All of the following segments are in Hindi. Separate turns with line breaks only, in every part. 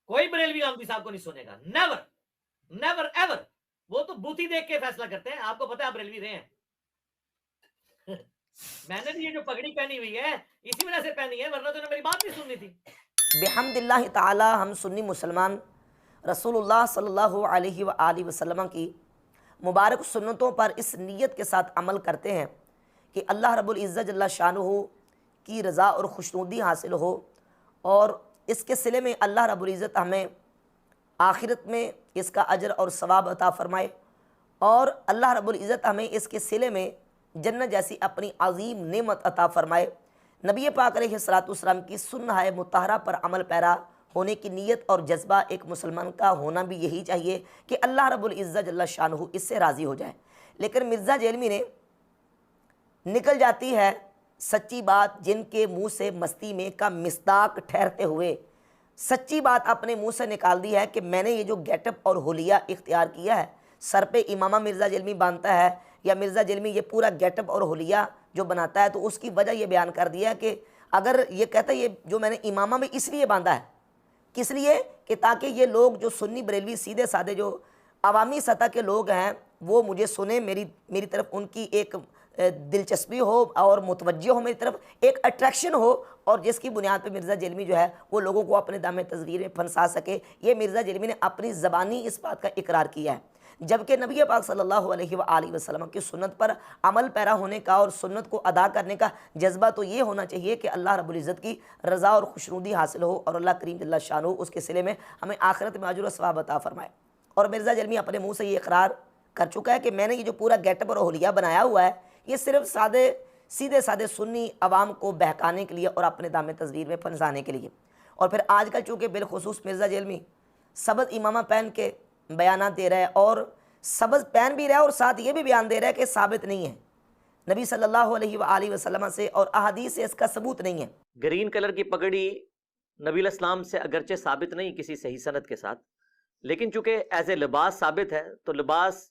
कोई बरेलवी आमदी साहब को नहीं सुनेगा, नेवर, नेवर एवर। वो तो बूथी देख के फैसला करते हैं, आपको पता है आप बरेलवी रहे हैं। मैंने भी ये जो पगड़ी पहनी हुई है, इसी वजह से पहनी है, वरना तो मेरी बात नहीं सुननी थी।
बिहम्दिल्लाह ताला हम सुन्नी मुसलमान रसूलुल्लाह सल्लल्लाहु अलैहि व आलिहि वसल्लम की मुबारक सुन्नतों पर इस नीयत के साथ अमल करते हैं कि अल्लाह रब्बुल इज़्ज़त जल्ला शानुहु की रज़ा और खुशनुदी हासिल हो, और इसके सिले में अल्लाह रब्बुल इज़्ज़त हमें आखिरत में इसका अजर और सवाब अता फ़रमाए, और अल्लाह रब्बुल इज़्ज़त हमें इसके सिले में जन्नत जैसी अपनी अज़ीम नेमत अता फ़रमाए। नबी पाक अलैहिस्सलातु वस्सलाम की सुन्नह मुतहरा पर अमल पैरा होने की नीयत और जज्बा एक मुसलमान का होना भी यही चाहिए कि अल्लाह रब्बुल इज़्ज़त जल्ला शानुहु इससे राज़ी हो जाए। लेकिन मिर्ज़ा जेलमी ने निकल जाती है सच्ची बात जिनके मुंह से मस्ती में का मिस्दाक ठहरते हुए, सच्ची बात अपने मुंह से निकाल दी है कि मैंने ये जो गेटअप और हुलिया इख्तियार किया है, सर पे इमामा मिर्ज़ा जेलमी बांधता है या मिर्ज़ा जेलमी ये पूरा गेटअप और हुलिया जो बनाता है, तो उसकी वजह ये बयान कर दिया कि अगर ये कहता है ये जो मैंने इमामा में इसलिए बांधा है, किस लिए कि ताकि ये लोग जो सुन्नी बरेलवी सीधे साधे जो अवामी सतह के लोग हैं वो मुझे सुने, मेरी तरफ उनकी एक दिलचस्पी हो और मुतवज्जो हो, मेरी तरफ एक अट्रैक्शन हो, और जिसकी बुनियाद पर मिर्ज़ा जेलमी जो है वो लोगों को अपने दाम तस्वीर में फंसा सके। ये मिर्ज़ा जेलमी ने अपनी ज़बानी इस बात का इकरार किया है, जबकि नबी पाक सल्लल्लाहु अलैहि वसल्लम की सुन्नत पर अमल पैरा होने का और सुन्नत को अदा करने का जज्बा तो ये होना चाहिए कि अल्लाह रब्बुल इज़्ज़त की रज़ा और खुशनुदी हासिल हो, और अल्लाह करीम जल्ला शानुहु उसके सिले में हमें आखिरत में अजर व सवाब अता फ़रमाए। और मिर्ज़ा जेलमी अपने मुँह से ये इकरार कर चुका है कि मैंने ये जो पूरा गेटअप और हुलिया बनाया हुआ है ये सिर्फ सीधे साधे सुन्नी अवाम को बहकाने के लिए और अपने दाम तस्वीर में फंसाने के लिए। और फिर आजकल चूँकि बिलखुसूस मिर्ज़ा जेलमी सबद इमामा पहन के बयान दे रहा है, और सबज पहन भी रहा है और साथ ये भी बयान दे रहा है कि साबित नहीं है नबी सल्लल्लाहु अलैहि वसल्लम से और अहादीस से इसका सबूत नहीं है।
ग्रीन कलर की पगड़ी नबी इस्लाम से अगरचे साबित नहीं किसी सही सनद के साथ, लेकिन चूंकि एज ए लिबास साबित है, तो लिबास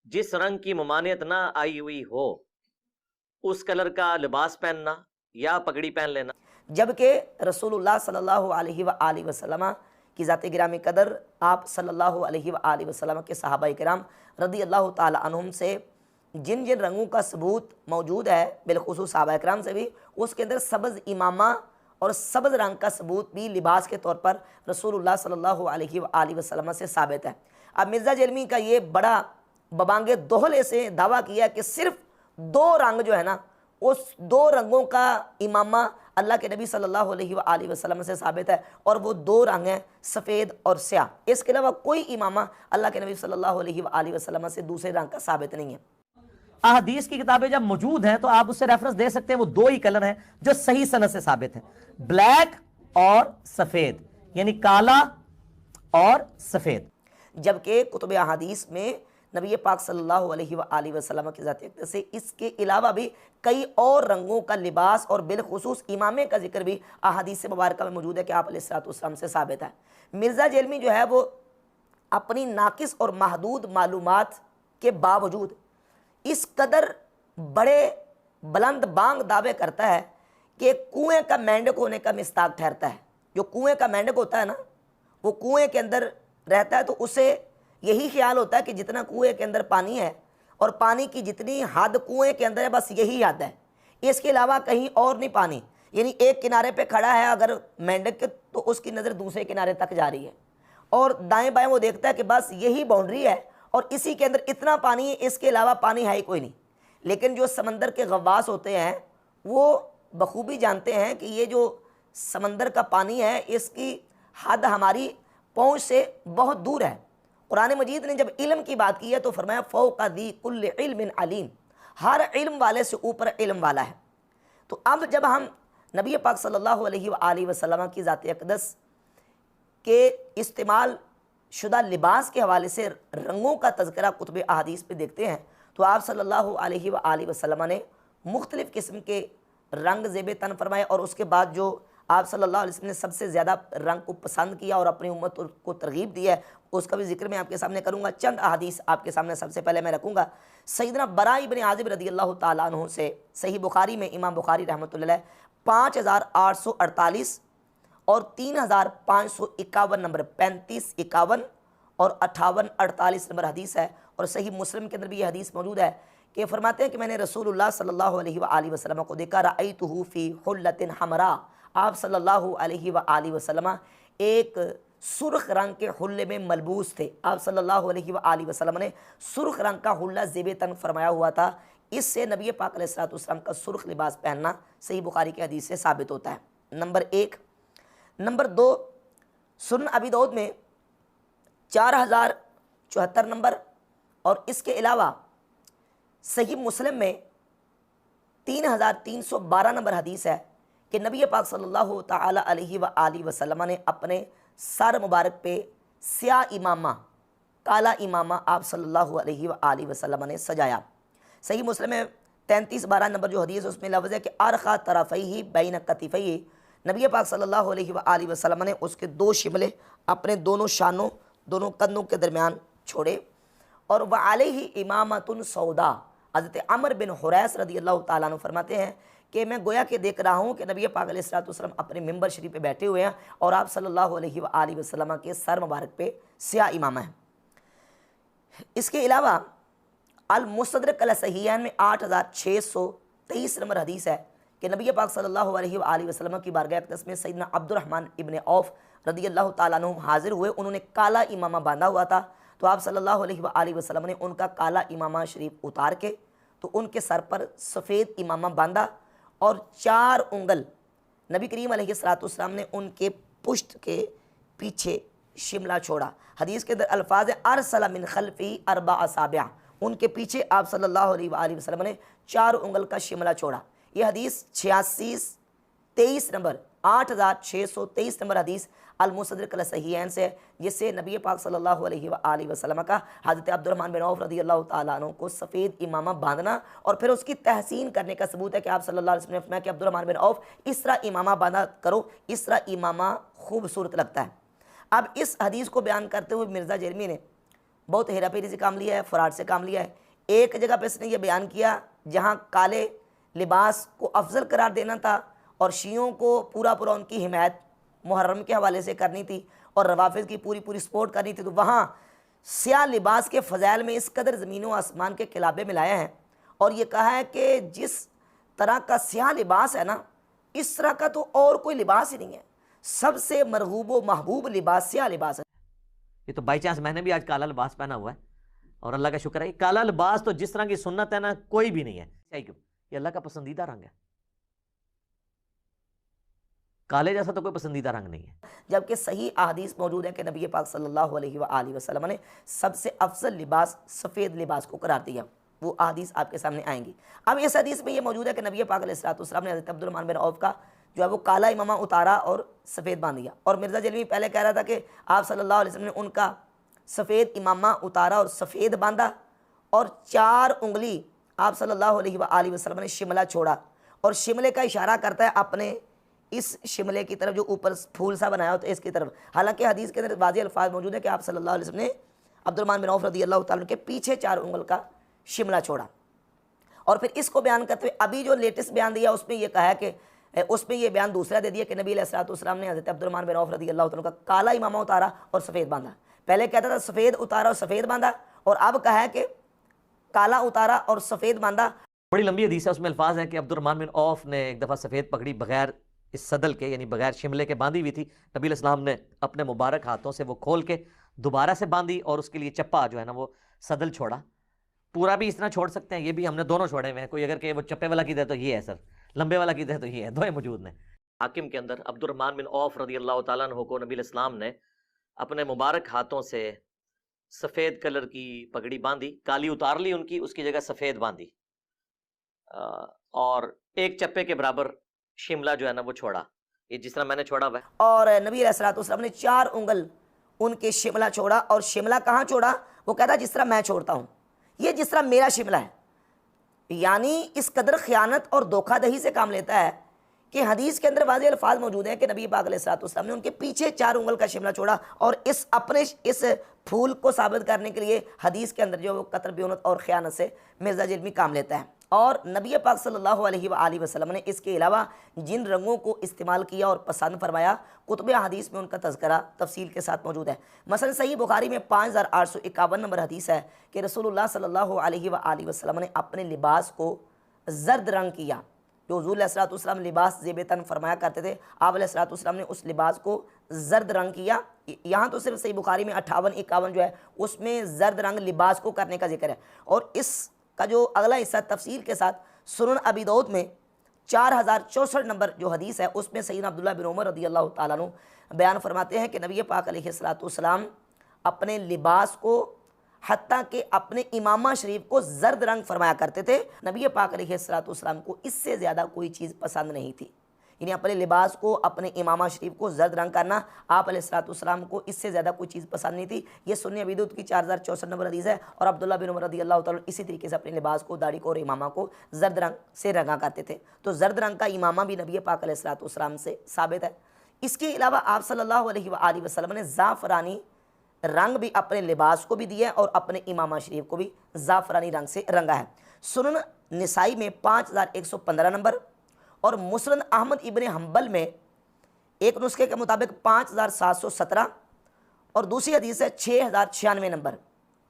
जिस रंग की ममानियत ना आई हुई हो उस कलर का लिबास पहनना या पगड़ी पहन लेना।
जबकि रसूलुल्लाह सल्लल्लाहु अलैहि वसल्लम की ज़ात गिरामी कदर आप सल्लल्लाहु अलैहि वसल्लम के सहाबा किराम रदी अल्लाह ताला अन्हुम से जिन जिन रंगों का सबूत मौजूद है, बिलखुसूस सहाबा किराम से भी, उसके अंदर सब्ज़ इमामा और सब्ज़ रंग का सबूत भी लिबास के तौर पर रसूलुल्लाह सल्लल्लाहु अलैहि वसल्लम से साबित है। अब मिर्ज़ा जेलमी का ये बड़ा बबांगे दोहले से दावा किया कि सिर्फ दो रंग जो है ना, उस दो रंगों का इमामा अल्लाह के नबी सल्लल्लाहु अलैहि वसल्लम से साबित है, और वो दो रंग हैं सफ़ेद और स्याह। इसके अलावा कोई इमामा अल्लाह के नबी सल्लल्लाहु अलैहि वसल्लम से दूसरे रंग का साबित नहीं है।
अहदीस की किताबें जब मौजूद हैं तो आप उससे रेफरेंस दे सकते हैं, वो दो ही कलर हैं जो सही सनद से साबित है, ब्लैक और सफ़ेद, यानी काला और सफ़ेद।
जबकि कुतुब अहादीस में नबी पाक सल्लल्लाहु अलैहि वसल्लम की ज़ात अक़दस से इसके अलावा भी कई और रंगों का लिबास और बिलखुसूस इमामे का जिक्र भी अहादीस मुबारक में मौजूद है कि आप अलैहिस्सलातु वस्सलाम से साबित है। मिर्ज़ा जेलमी जो है वो अपनी नाकिस और महदूद मालूमात के बावजूद इस कदर बड़े बुलंद बांग दावे करता है कि कुएँ का मेंढक होने का मिस्ताक ठहरता है। जो कुएँ का मेंढक होता है ना, वो कुएँ के अंदर रहता है तो उसे यही ख्याल होता है कि जितना कुएँ के अंदर पानी है और पानी की जितनी हद कुएँ के अंदर है बस यही हद है, इसके अलावा कहीं और नहीं पानी। यानी एक किनारे पे खड़ा है अगर मेंढक के, तो उसकी नज़र दूसरे किनारे तक जा रही है, और दाएं बाएं वो देखता है कि बस यही बाउंड्री है और इसी के अंदर इतना पानी है, इसके अलावा पानी है ही कोई नहीं। लेकिन जो समंदर के गवास होते हैं वो बखूबी जानते हैं कि ये जो समंदर का पानी है इसकी हद हमारी पहुँच से बहुत दूर है। कुरान मजीद ने जब इल्म की बात की है तो फरमाया फ़ौक़ दी कुल्लि इल्मिन अलीम, हर इल्म वाले से ऊपर इल्म वाला है। तो अब जब हम नबी पाक सल्लल्लाहु अलैहि वसल्लम की ज़ात अक़दस के इस्तेमाल शुदा लिबास के हवाले से रंगों का तज़किरा कुतुब अहादीस पे देखते हैं तो आप सल्लल्लाहु अलैहि वसल्लम ने मुख्तलिफ़ किस्म के रंग ज़ेब तन फरमाए, और उसके बाद जो आप सल्लल्लाहु अलैहि वसल्लम ने सबसे ज़्यादा रंग को पसंद किया और अपनी उम्मत को तरगीब दी है उसका भी जिक्र मैं आपके सामने करूँगा। चंद अहादीस आपके सामने सबसे पहले मैं रखूँगा। सैयदना बरा इब्न आज़िब रज़ी अल्लाह ताला अन्हु से सही बुखारी में इमाम बुखारी रहमतुल्लाह 5848 और 3551 नंबर, 35, 51 और 58, 48 नंबर हदीस है। और सही मुस्लिम के अंदर भी ये हदीस मौजूद है कि फरमाते हैं कि मैंने रसूलुल्लाह सल्लल्लाहु अलैहि वसल्लम को देखा, रअयतुहु फी हुल्लतिन हमरा, आप सल्लल्लाहु अलैहि वसल्लम एक सुर्ख रंग के हुल्ले में मलबूस थे। आप सल्लल्लाहु अलैहि वसल्लम ने सुर्ख रंग का हुल्ला ज़ेब तन फरमाया हुआ था। इससे नबी पाक अलैहिस्सलाम का सुर्ख लिबास पहनना सही बुखारी की हदीस से साबित होता है। नंबर 1। नंबर 2, सुनन अबी दाऊद में 4074 नंबर, और इसके अलावा सही मुस्लिम में 3312 नंबर हदीस है कि नबी पाक सल्लल्लाहु ताला अलैहि वसल्लम ने अपने सर मुबारक पे स्याह इमामा, काला इमामा आप सल्लल्लाहु अलैहि वसल्लम ने सजाया। सही मुस्लिम में 3312 नंबर जो हदीस है उसमें लफ्ज़ है कि अरखा तरफ़ैहि बैन कतिफ़ैहि, नबी पाक सल्लल्लाहु अलैहि वसल्लम ने उसके 2 शिमले अपने दोनों शानों, दोनों कंधों के दरमियान छोड़े। और वअलैहि इमामतुन सौदा, हज़रत अमर बिन हुरैस रज़ियल्लाहु ताला अन्हु फरमाते हैं कि मैं गोया के देख रहा हूँ कि नबी पाक अलैहिस्सलाम अपने मिंबर शरीफ पे बैठे हुए हैं और आप सल्लल्लाहु अलैहि वसल्लम के सर मुबारक पे स्याह इमामा है। इसके अलावा अल मुस्तदरक अल सहीहैन में 8623 नंबर हदीस है कि नबी पाक सल्लल्लाहु अलैहि वसल्लम की बारगाह अक़दस में सैयदना अब्दुर्रहमान इब्न औफ रज़ियल्लाहु ताला अन्हु हाजिर हुए। उन्होंने काला इमामा बांधा हुआ था, तो आप सल्लल्लाहु अलैहि वसल्लम ने उनका काला इमामा शरीफ उतार के तो उनके सर पर सफ़ेद इमामा बांधा और 4 उंगल नबी करीम अलैहिस्सलाम ने उनके पुश्त के पीछे शिमला छोड़ा। हदीस के अंदर अल्फाज अरसला मिन खल्फी अरबा असाबिया, उनके पीछे आप सल्लल्लाहु अलैहि वसल्लम ने 4 उंगल का शिमला छोड़ा। ये हदीस 8623 नंबर, 8623 नंबर हदीस अल मुस्तदरक अल सहीहैन से, जिससे नबी पाक सल्लल्लाहु अलैहि वसल्लम का हज़रत अब्दुर्रहमान बिन औफ रज़ियल्लाहु ताला अन्हु को सफ़ेद इमामा बांधना और फिर उसकी तहसीन करने का सबूत है कि आप सल्लल्लाहु अलैहि वसल्लम ने फरमाया कि अब्दुर्रहमान बिन औफ इस तरह इमामा बांधा करो, इस तरह इमामा खूबसूरत लगता है। अब इस हदीस को बयान करते हुए मिर्ज़ा जरमी ने बहुत हेराफेरी से काम लिया है, फ़राड से काम लिया है। एक जगह पर इसने यह बयान किया जहाँ काले लिबास को अफजल करार देना था और शियों को पूरा पूरा उनकी हिमायत मुहर्रम के हवाले से करनी थी और रवाफिज़ की पूरी पूरी सपोर्ट करनी थी, तो वहाँ स्याह लिबास के फ़ज़ाइल में इस कदर ज़मीन व आसमान के खिलाबे मिलाया है और ये कहा है कि जिस तरह का स्याह लिबास है ना, इस तरह का तो और कोई लिबास ही नहीं है। सबसे मरगूब व महबूब लिबास स्याह लिबास है।
ये तो बाई चांस मैंने भी आज काला लिबास पहना हुआ है और अल्लाह का शुक्र है। काला लिबास तो जिस तरह की सुन्नत है ना, कोई भी नहीं है। क्यों? ये अल्लाह का पसंदीदा रंग है, काले जैसा तो कोई पसंदीदा रंग नहीं है।
जबकि सही अहदीस मौजूद है कि नबी पाक सल्लल्लाहु अलैहि वसल्लम ने सबसे अफजल लिबास सफ़ेद लिबास को करार दिया। वो अहदीस आपके सामने आएंगी। अब इस हदीस में ये मौजूद है कि नबी पाक अलैहिस्सलाम ने हज़रत अब्दुर्रहमान बिन औफ का जो है वो काला इमामा उतारा और सफ़ेद बांध दिया। और मिर्ज़ा जलवी पहले कह रहा था कि आप सल्लल्लाहु अलैहि वसल्लम ने उनका सफ़ेद इमामा उतारा और सफ़ेद बांधा और 4 उंगली आप सल्लल्लाहु अलैहि वसल्लम ने शिमला छोड़ा, और शिमले का इशारा करता है अपने इस शिमले की तरफ जो ऊपर फूल सा बनाया होता है इसकी तरफ। हालांकि हदीस के अंदर वाज़ेह अल्फाज मौजूद है कि आप सल्लल्लाहु अलैहि वसल्लम ने अब्दुर्रहमान बिन औफ रज़ियल्लाहु ताला के पीछे 4 उंगल का शिमला छोड़ा। और फिर इसको बयान करते हुए अभी जो लेटेस्ट बयान दिया उसमें यह कहा है कि उसमें यह बयान दूसरा दे दिया कि नबी अलैहिस्सलाम ने हज़रत अब्दुर्रहमान बिन औफ रज़ियल्लाहु ताला का काला इमामा उतारा और सफ़ेद बांधा। पहले कहता था सफ़ेद उतारा और सफ़ेद बांधा, और अब कहा है कि काला उतारा और सफ़ेद बांधा।
बड़ी लंबी हदीस है, उसमें अल्फाज है कि अब्दुर्रहमान बिन औफ ने एक दफ़ा सफ़ेद पगड़ी बगैर इस सदल के यानी बगैर शिमले के बांधी हुई थी। नबी अलैहिस्सलाम ने अपने मुबारक हाथों से वो खोल के दोबारा से बांधी और उसके लिए चप्पा जो है ना वो सदल छोड़ा। पूरा भी इस तरह छोड़ सकते हैं, ये भी हमने दोनों छोड़े हुए हैं। कोई अगर के वो चप्पे वाला की दे तो ये है सर, लंबे वाला की दे तो ये है, दो मौजूद ने।
हाकिम के अंदर अब्दुर्रहमान बिन औफ रज़ियल्लाहु ताला अन्हु को नबी अलैहिस्सलाम ने अपने मुबारक हाथों से सफ़ेद कलर की पगड़ी बांधी, काली उतार ली उनकी, उसकी जगह सफ़ेद बांधी और एक चप्पे के बराबर शिमला जो है ना वो छोड़ा, ये जिस तरह मैंने छोड़ा हुआ है।
और नबी अलैहिस्सलाम ने 4 उंगल उनके शिमला छोड़ा, और शिमला कहाँ छोड़ा? वो कहता जिस तरह मैं छोड़ता हूँ, ये जिस तरह मेरा शिमला है। यानी इस कदर ख़यानत और धोखादही से काम लेता है कि हदीस के अंदर वाज़ेह अल्फाज मौजूद हैं कि नबी पाक अलैहिस्सलाम ने उनके पीछे 4 उंगल का शिमला छोड़ा, और इस अपने इस फूल को साबित करने के लिए हदीस के अंदर जो वो कतर बियोनत और ख़यानत से मिर्ज़ा जलमी काम लेता है। और नबी पाक सल्लल्लाहु अलैहि वसल्लम ने इसके अलावा जिन रंगों को इस्तेमाल किया और पसंद फरमाया, कुतुब हदीस में उनका तज़किरा तफसील के साथ मौजूद है। मसलन सही बुखारी में 5851 नंबर हदीस है कि रसूलुल्लाह सल्लल्लाहु अलैहि वसल्लम ने अपने लिबास को जर्द रंग किया। जो हुज़ूर अलैहिस्सलाम लिबास ज़ेब-ए-तन फरमाया करते थे, आप अलैहिस्सलाम ने उस लिबास को जर्द रंग किया। यहाँ तो सिर्फ सही बुखारी में 58-51 जो है उसमें जर्द रंग लिबास को करने का जिक्र है। और इसका जो अगला हिस्सा तफसील के साथ सुनन अबी दाऊद में 4064 नंबर जो हदीस है उसमें सैयदना अब्दुल्लाह बिन उमर रज़ियल्लाहु ताला अन्हु बयान फरमाते हैं कि नबी पाक अलैहिस्सलाम अपने लिबास को हत्ता कि अपने इमामा शरीफ को जर्द रंग फरमाया करते थे। नबी पाक अलैहिस्सलाम को इससे ज़्यादा कोई चीज़ पसंद नहीं थी, यानी अपने लिबास को, अपने इमामा शरीफ को जर्द रंग करना आप अलैहिस्सलाम को इससे ज़्यादा कोई चीज़ पसंद नहीं थी। ये सुन्नी अबी दाऊद की 4064 नंबर हदीस है। और अब्दुल्लाह बिन उमर रज़ियल्लाहु ताला इसी तरीके से अपने लिबास को, दाढ़ी को और इमामा को जर्द रंग से रंगा करते थे। तो जर्द रंग का इमामा भी नबी पाक अलैहिस्सलाम से साबित है। इसके अलावा आप सल्लल्लाहु अलैहि वसल्लम ने ज़ाफ़रानी रंग भी अपने लिबास को भी दिया है और अपने इमामा शरीफ को भी ज़ाफ़रानी रंग से रंगा है। सुनन निसाई में 5115 नंबर और मुस्नद अहमद इब्न हम्बल में एक नुस्खे के मुताबिक 5717 और दूसरी हदीस है 6096 नंबर।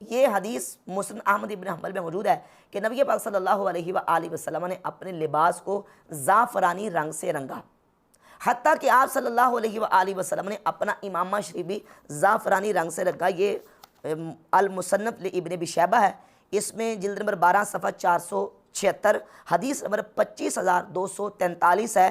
ये हदीस मुस्नद अहमद इब्न हम्बल में मौजूद है कि नबी पाक सल्लल्लाहु अलैहि वसल्लम ने अपने लिबास को ज़ाफ़रानी रंग से रंगा। हत्ता कि आप सल्लल्लाहु अलैहि वसल्लम ने अपना इमामा शरीफ भी ज़ाफ़रानी रंग से रखा। ये अल-मुसन्नफ़ लिइब्न अबी शैबा है, इसमें जिल्द नंबर 12 सफ़ा 476 हदीस नंबर 25243 है।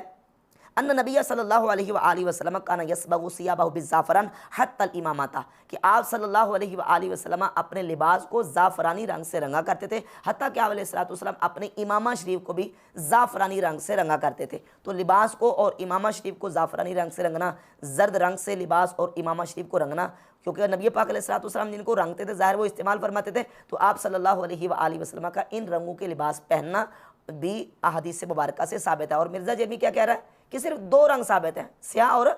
अन्न नबी सल्लल्लाहु अलैहि वसल्लम काना यसबगु सियाबहु बिज़्ज़ाफ़रान हत्तल इमामता, कि आप सल्लल्लाहु अलैहि वसल्लम अपने लिबास को ज़ाफ़रानी रंग से रंगा करते थे, हत्ता कि आप अलैहिस्सलाम अपने इमामा शरीफ को भी ज़ाफ़रानी रंग से रंगा करते थे। तो लिबास को और इमामा शरीफ को ज़ाफ़रानी रंग से रंगना, जर्द रंग से लिबास और इमामा शरीफ को रंगना, क्योंकि नबी पाक अलैहिस्सलाम जिनको रंगते थे ज़ाहिर वो इस्तेमाल फरमाते थे, तो आप सल्लल्लाहु अलैहि वसल्लम का इन रंगों के लिबास पहनना भी अहादीस मुबारका से साबित है। और मिर्ज़ा जमी क्या कह रहा है कि सिर्फ 2 रंग साबित हैं, स्याह और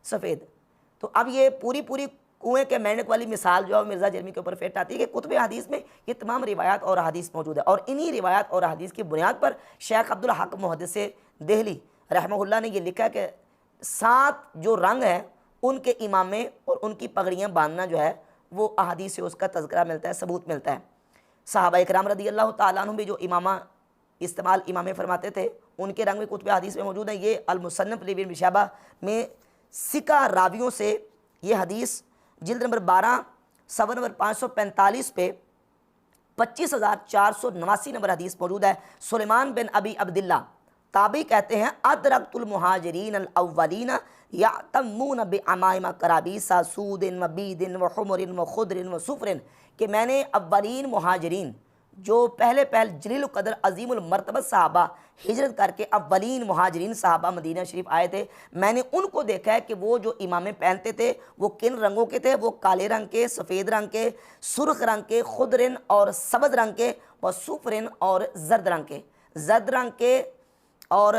सफ़ेद। तो अब ये पूरी कुएं के मेंढक वाली मिसाल जो है मिर्ज़ा जर्मी के ऊपर फिट आती है कि कुतुब हदीस में ये तमाम रिवायात और हदीस मौजूद है। और इन्हीं रिवायात और हदीस की बुनियाद पर शेख अब्दुल हक मुहद्दिस देहली रहमहुल्लाह ने ये लिखा कि 7 जो रंग हैं उनके इमामे और उनकी पगड़ियाँ बांधना जो है वो अहादीस से उसका तज़किरा मिलता है, सबूत मिलता है। सहाबा इकराम रज़ियल्लाहु ताला अन्हुम भी जो इस्तेमाल इमामे फरमाते थे उनके रंग भी कुतुब हदीस में मौजूद है। ये अल-मुसन्नफ़ लिइब्न अबी शैबा में सिका रावियों से ये हदीस जिल्द नंबर 12 सफ़ा नंबर 545 पे 25489 नंबर हदीस मौजूद है। सुलेमान बिन अबी अब्दिल्ला ताबी कहते हैं अदरकतुल मुहाजिरीन अल अव्वलीन यातम्मून बिअमाइम कराबीसा सूदिन व बीदिन व हुमरिन व खुदरिन व सुफरिन, कि मैंने अव्वलीन मुहाजिरीन जो पहले जलील कदर अजीमुल मर्तबत साहबा हिजरत करके अव्वलीन मुहाजिरीन साहबा मदीना शरीफ आए थे, मैंने उनको देखा है कि वो जो इमामे पहनते थे वो किन रंगों के थे, वो काले रंग के, सफ़ेद रंग के, सुर्ख रंग के, खुदरिन और सबज रंग के, व सुफरिन और जर्द रंग के। जर्द रंग के और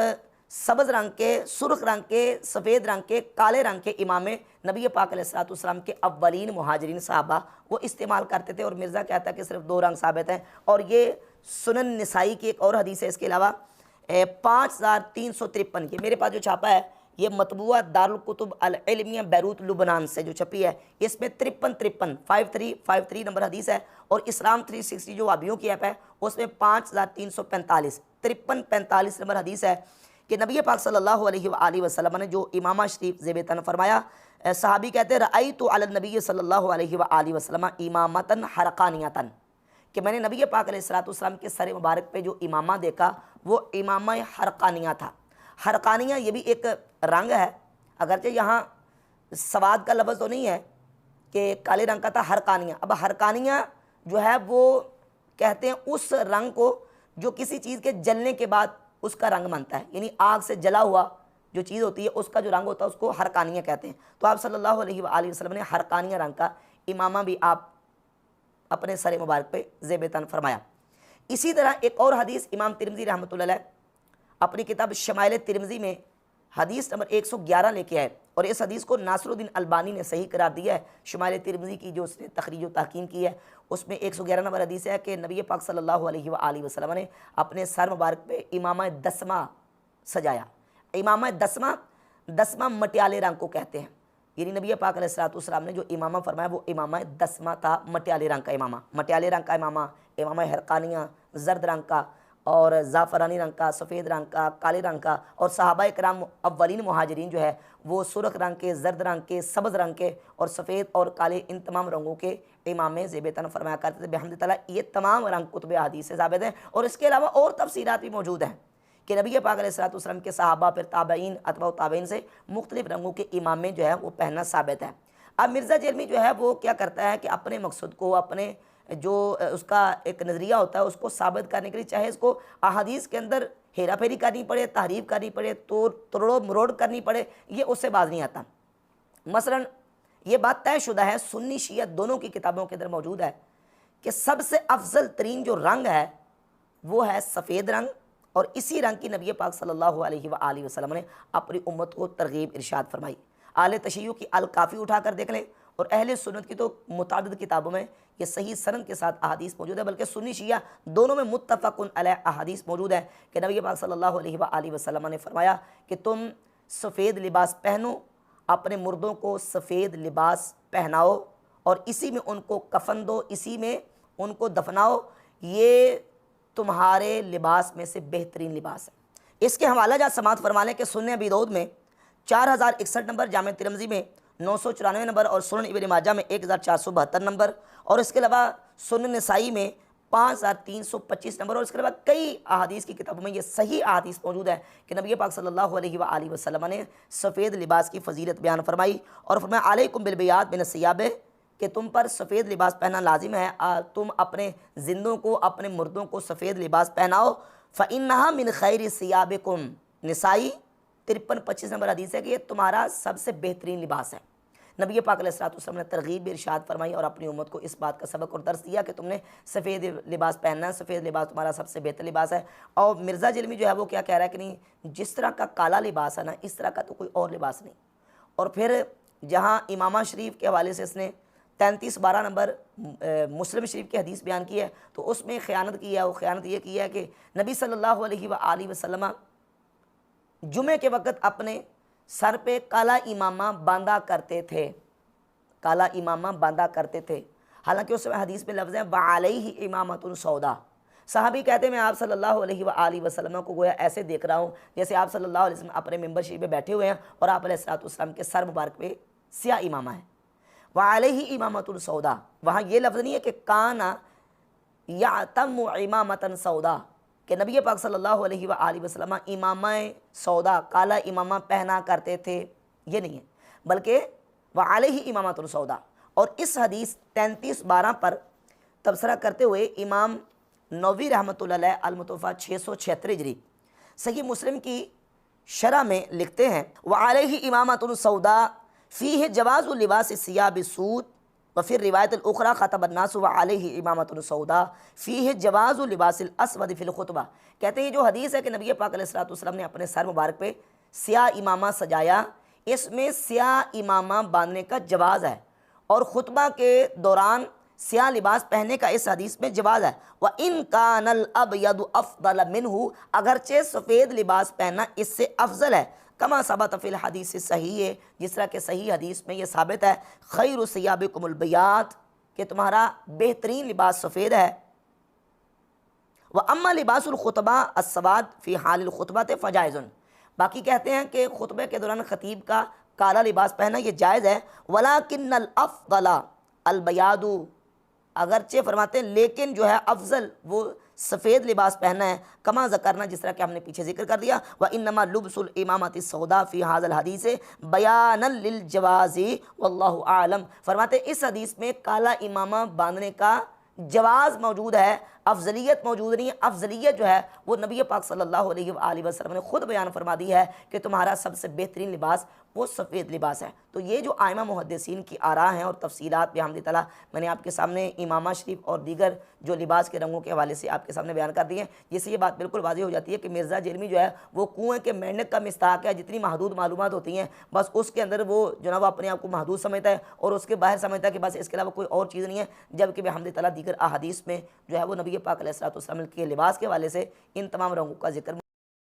सबज रंग के, सुर्ख रंग के, सफ़ेद रंग के, काले रंग के इमामे नबी पाक अलैहिस्सलाम के अव्वलीन मुहाजिरीन साहबा वो इस्तेमाल करते थे। और मिर्ज़ा कहता है कि सिर्फ 2 रंग साबित हैं। और ये सुनन निसाई की एक और हदीस है। इसके अलावा 5353 की मेरे पास जो छापा है ये मतबूआ दारुल कुतुब अल इल्मिया बैरूत लुबनान से जो छपी है, इसमें 5353 नंबर हदीस है। और इस्लाम 360 जो वाबियों की ऐप है उसमें 5345 5345 नंबर हदीस है कि नबी पाक सल्लल्लाहु अलैहि वसल्लम ने जो इमामा शरीफ ज़ेब-ए-तन फरमाया। सहाबी कहते हैं रअयतु अलन नबी सल्लल्लाहु अलैहि वसल्लम इमामतन हरकानियतन, कि मैंने नबी पाक अलैहिस्सलाम के सर मुबारक पे जो इमामा देखा वो इमामा हरकानिया था। हरकानिया ये भी एक रंग है, अगरचे यहाँ सवाद का लफ्ज़ तो नहीं है कि काले रंग का था हरकानिया। अब हरकानिया जो है वो कहते हैं उस रंग को जो किसी चीज़ के जलने के बाद उसका रंग बनता है, यानी आग से जला हुआ जो चीज़ होती है उसका जो रंग होता है उसको हरकानिया कहते हैं। तो आप सल्लल्लाहु अलैहि वसल्लम ने हरकानिया रंग का इमामा भी आप अपने सर मुबारक पे ज़ेब-ए-तन फरमाया। इसी तरह एक और हदीस इमाम तिरमिज़ी रहमतुल्लाह अलैह अपनी किताब शमाइल तिरमिज़ी में हदीस नंबर 111 लेके आए और इस हदीस को नासरुद्दीन अलबानी ने सही करार दिया है। शुमाइल तिरमिज़ी की जो उसने तखरीज व तहकीम की है उसमें 111 नंबर हदीस है कि नबी पाक सल्लल्लाहु अलैहि वसल्लम ने अपने सर मुबारक पे इमामा दसमा सजाया। इमामा दसमा मटियाले रंग को कहते हैं, यानी नबी पाक अलैहिस्सलाम ने जो इमामा फरमाया वो इमामा दसमा था, मटियाले रंग का इमामा, मटियाले रंग का इमामा हरकानिया जर्द रंग का और ज़ाफ़रानी रंग का, सफ़ेद रंग का, काले रंग का, और सहाबा इकराम अव्वलीन मुहाजिरीन जो है वो सुरख रंग के, जर्द रंग के, सब्ज़ रंग के और सफ़ेद और काले इन तमाम रंगों के इमाम ज़ेब-ए-तन फरमाया करते थे। बेहम्दिल्लाह ये तमाम रंग कुतुब हदीस से साबित हैं और इसके अलावा और तफसीरात भी मौजूद हैं कि नबी पाक अलैहिस्सलातु वस्सलाम के सहाबा फिर ताबईन अतबा ताबईन से मुख्तलिफ रंगों के इमामे जो है वो पहनना साबित है। अब मिर्ज़ा जरमी जो है वो क्या करता है कि अपने मकसद को, अपने जो उसका एक नज़रिया होता है उसको साबित करने के लिए चाहे इसको अहादीस के अंदर हेरा फेरी करनी पड़े, तहरीफ करनी पड़े, तोड़ मरोड़ करनी पड़े, ये उससे बाज नहीं आता। मसलन ये बात तयशुदा है, सुन्नी शिया दोनों की किताबों के अंदर मौजूद है कि सबसे अफजल तरीन जो रंग है वो है सफ़ेद रंग और इसी रंग की नबी पाक सल्लल्लाहु अलैहि वसल्लम ने अपनी उम्मत को तरगीब इरशाद फरमाई। आले तशय्युअ की अल काफ़ी उठा कर देख लें और अहले सुन्नत की तो मुताबिद किताबों में ये सही सनद के साथ अहादीस मौजूद है, बल्कि सुन्नी शिया दोनों में मुत्तफ़क़ुन अलैह अहादीस मौजूद है कि नबी पाक सल्लल्लाहु अलैहि वसल्लम ने फरमाया कि तुम सफ़ेद लिबास पहनो, अपने मुर्दों को सफ़ेद लिबास पहनाओ और इसी में उनको कफन दो, इसी में उनको दफनाओ, ये तुम्हारे लिबास में से बेहतरीन लिबास है। इसके हवाला जात समात फरमा लें कि सुन्ने अबी दाऊद में 4061 नंबर, जामे तिरमिज़ी में 994 नंबर और सुनन इब्न माजा में 1472 नंबर और इसके अलावा सुनन नसाई में 5325 नंबर और इसके अलावा कई अहादीस की किताबों में ये सही अहादीस मौजूद है कि नबी पाक सल्लल्लाहु अलैहि वसल्लम ने सफ़ेद लिबास की फजीलत बयान फरमाई और फरमाया अलैकुम बिलबयाद मिन सियाबे कि तुम पर सफ़ेद लिबास पहनना लाजिम है, तुम अपने जिंदों को, अपने मुर्दों को सफ़ेद लिबास पहनाओ। फ़इन्नहा मिन खैरि सियाबिकुम, निसाई 5325 नंबर हदीस है कि ये तुम्हारा सबसे बेहतरीन लिबास है। नबी पाक अलैहिस्सलातु वस्सलाम ने तरगीब इरशाद फरमाई और अपनी उम्मत को इस बात का सबक और दर्स दिया कि तुमने सफ़ेद लिबास पहनना है, सफ़ेद लिबास तुम्हारा सबसे बेहतर लिबास है। और मिर्ज़ा जलमी जो है वो क्या कह रहा है कि नहीं, जिस तरह का काला लिबास है ना इस तरह का तो कोई और लिबास नहीं। और फिर जहाँ इमामा शरीफ के हवाले से इसने 3312 नंबर मुस्लिम शरीफ की हदीस बयान की है तो उसमें ख़यानत की है, वो ख़यानत ये की है कि नबी सल्लल्लाहु अलैहि वसल्लम जुमे के वक़्त अपने सर पे काला इमामा बांधा करते थे, काला इमामा बांधा करते थे। हालांकि उस हदीस में लफ्ज़ है वअलैहि इमामतुन सौदा। सहाबी कहते हैं मैं आप सल्लल्लाहु अलैहि वसल्लम को गोया ऐसे देख रहा हूँ जैसे आप सल्लल्लाहु अलैहि वसल्लम अपने मिंबर शरीफ पे बैठे हुए हैं और आप अलैहिस्सलातु वस्सलाम के सर मुबारक पे सिया इमामा है। वअलैहि इमामतुन सौदा, वहाँ ये लफ्ज़ नहीं है कि काना यातमु इमामतन सौदा कि नबी पाक सल्लल्लाहु अलैहि वसल्लम इमामा सौदा काला इमामा पहना करते थे, ये नहीं है, बल्कि वअलैहि इमामतुन सौदा। और इस हदीस 3312 पर तबसरा करते हुए इमाम नववी रहमतुल्लाह अलैह अल-मुतवफ़ा 676 हिजरी सही मुस्लिम की शरह में लिखते हैं वअलैहि इमामतुन सौदा फ़ीह जवाज़ु लिबास सियाब सूद व फिर रिवायत उखरा ख़तबन्नास वअलैहि इमामतुन सौदा फ़ीह जवाज़ु लिबासिल अस्वद फ़िल खुतबा। कहते हैं जो हदीस है कि नबी पाक अलैहिस्सलातु वस्सलाम ने अपने सर मुबारक पे सिया इमामा सजाया, इसमें सिया इमामा बांधने का जवाज़ है और खुतबा के दौरान सिया लिबास पहनने का इस हदीस में जवाज़ है। व इन कानल अबयदु अफ़दल मिन्हु, अगरचे सफ़ेद लिबास पहनना इससे अफजल है। कमा सबत फ़िल हदीस सही है, जिस तरह के सही हदीस में ये साबित है खैरु सियाबिकुमुल बयाद कि तुम्हारा बेहतरीन लिबास सफ़ेद है। व अम्मा लिबासुल खुतबा अस्सवाद फ़ी हालिल खुतबत फ़जाइज़ुन, बाकी कहते हैं कि खुतबे के दौरान ख़तीब का काला लिबास पहनना ये जायज़ है। वलाकिन्नल अफ़दला अल बयादु, अगरचे फरमाते हैं लेकिन जो है अफजल वो सफ़ेद लिबास पहनना है। कमा ज़करना, जिस तरह कि हमने पीछे जिक्र कर दिया। व इन्नमा लुब्सुल इमामति सौदा फ़ी हाज़ल हदीस बयानन लिल जवाज़ी वल्लाहु आलम, फरमाते इस हदीस में काला इमामा बांधने का जवाज़ मौजूद है अफजलियत मौजूद नहीं है। अफजलियत जो है वो नबी पाक सल्लल्लाहु अलैहि वसल्लम ने खुद बयान फरमा दी है कि तुम्हारा सबसे बेहतरीन लिबास वो सफ़ेद लिबास है। तो ये जो आइमा मुहद्दिसीन की आरा हैं और तफसीलात बिहम्दिल्लाह मैंने आपके सामने इमामा शरीफ और दीगर जो लिबास के रंगों के हवाले से आपके सामने बयान कर दिए हैं, जिससे ये बात बिल्कुल वाज़ेह हो जाती है कि मिर्ज़ा जेरमी जो है वो कुएँ के मेंढक का मिस्ताक है। जितनी महदूद मालूमात होती हैं बस उसके अंदर वो जो ना वो अपने आप को महदूद समझता है और उसके बाहर समझता है कि बस इसके अलावा कोई और चीज़ नहीं है, जबकि बिहम्दिल्लाह दीगर अहादीस में जो है वो नबी पाक अलैहिस्सलातु वस्सलाम के लिबास के हवाले से इन तमाम रंगों का जिक्र